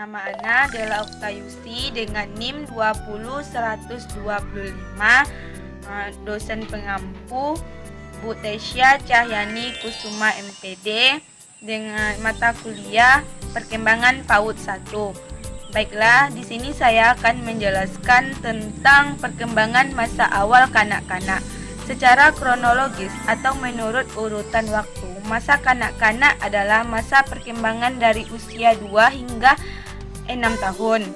Nama Ana adalah Oktayusi dengan NIM 20125, dosen pengampu Bu Tesya Cahyani Kusuma MPD dengan mata kuliah Perkembangan PAUD 1. Baiklah, di sini saya akan menjelaskan tentang perkembangan masa awal kanak-kanak secara kronologis atau menurut urutan waktu. Masa kanak-kanak adalah masa perkembangan dari usia 2 hingga 6 tahun.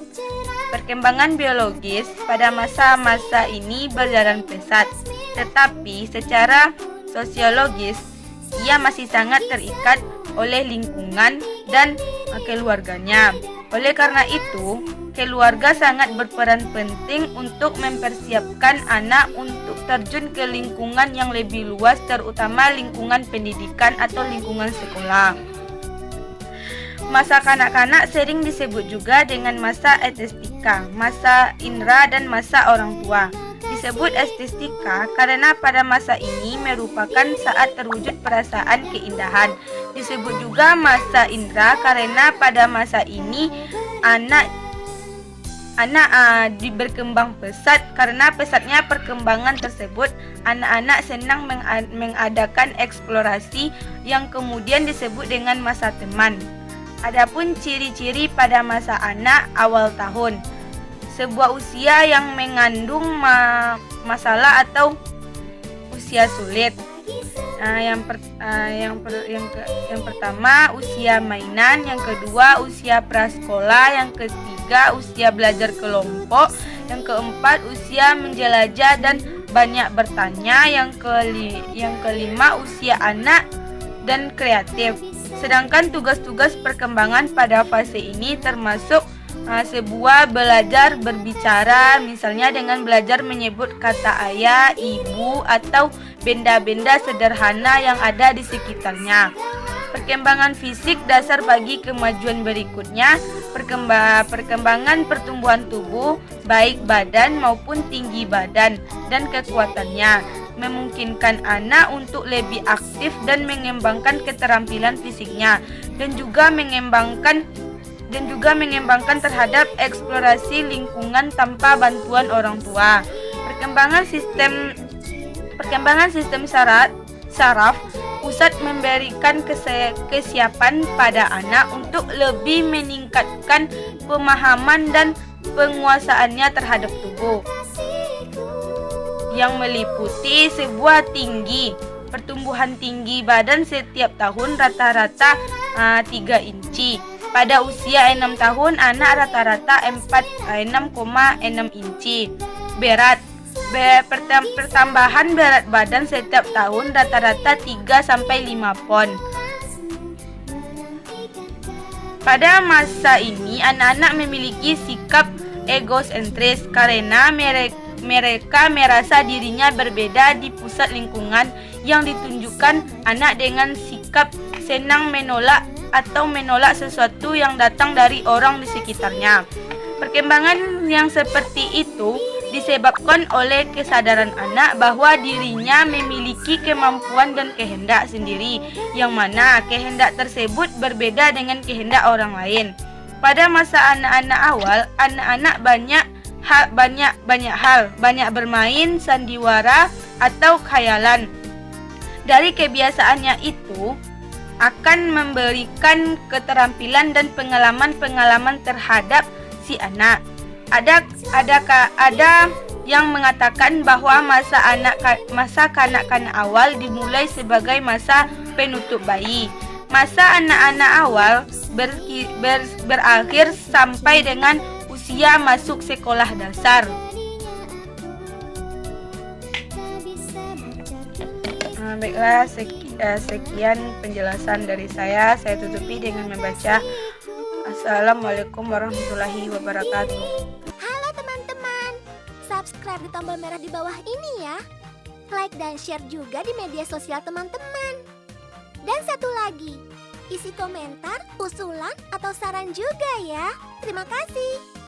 Perkembangan biologis pada masa-masa ini berjalan pesat, tetapi secara sosiologis ia masih sangat terikat oleh lingkungan dan keluarganya. Oleh karena itu, keluarga sangat berperan penting untuk mempersiapkan anak untuk terjun ke lingkungan yang lebih luas, terutama lingkungan pendidikan atau lingkungan sekolah. Masa kanak-kanak sering disebut juga dengan masa estetika, masa indera, dan masa orang tua. Disebut estetika karena pada masa ini merupakan saat terwujud perasaan keindahan. Disebut juga masa indera karena pada masa ini anak berkembang pesat. Karena pesatnya perkembangan tersebut, anak-anak senang mengadakan eksplorasi yang kemudian disebut dengan masa teman. Adapun ciri-ciri pada masa anak awal tahun, sebuah usia yang mengandung masalah atau usia sulit. Yang pertama usia mainan, yang kedua usia prasekolah, yang ketiga usia belajar kelompok, yang keempat usia menjelajah dan banyak bertanya, yang kelima usia anak dan kreatif. Sedangkan tugas-tugas perkembangan pada fase ini termasuk sebuah belajar berbicara, misalnya dengan belajar menyebut kata ayah, ibu, atau benda-benda sederhana yang ada di sekitarnya. Perkembangan fisik dasar bagi kemajuan berikutnya, perkembangan pertumbuhan tubuh, baik badan maupun tinggi badan dan kekuatannya, memungkinkan anak untuk lebih aktif dan mengembangkan keterampilan fisiknya, dan juga mengembangkan terhadap eksplorasi lingkungan tanpa bantuan orang tua. Perkembangan sistem saraf pusat memberikan kesiapan pada anak untuk lebih meningkatkan pemahaman dan penguasaannya terhadap tubuh, yang meliputi sebuah pertumbuhan tinggi badan setiap tahun rata-rata 3 inci. Pada usia 6 tahun, anak rata-rata 6,6 inci. Pertambahan berat badan setiap tahun rata-rata 3-5 pon. Pada masa ini, anak-anak memiliki sikap egosentris karena mereka merasa dirinya berbeda di pusat lingkungan, yang ditunjukkan anak dengan sikap senang menolak sesuatu yang datang dari orang di sekitarnya. Perkembangan yang seperti itu disebabkan oleh kesadaran anak bahwa dirinya memiliki kemampuan dan kehendak sendiri, yang mana kehendak tersebut berbeda dengan kehendak orang lain. Pada masa anak-anak awal, anak-anak banyak bermain, sandiwara, atau khayalan. Dari kebiasaannya itu akan memberikan keterampilan dan pengalaman-pengalaman terhadap si anak. Ada yang mengatakan bahwa masa kanak-kanak awal dimulai sebagai masa penutup bayi. Masa anak-anak awal berakhir sampai dengan usia masuk sekolah dasar. Baiklah, sekian penjelasan dari saya. Saya tutupi dengan membaca Assalamualaikum warahmatullahi wabarakatuh. Halo teman-teman, subscribe di tombol merah di bawah ini ya. Like dan share juga di media sosial teman-teman. Dan satu lagi, isi komentar, usulan, atau saran juga ya. Terima kasih.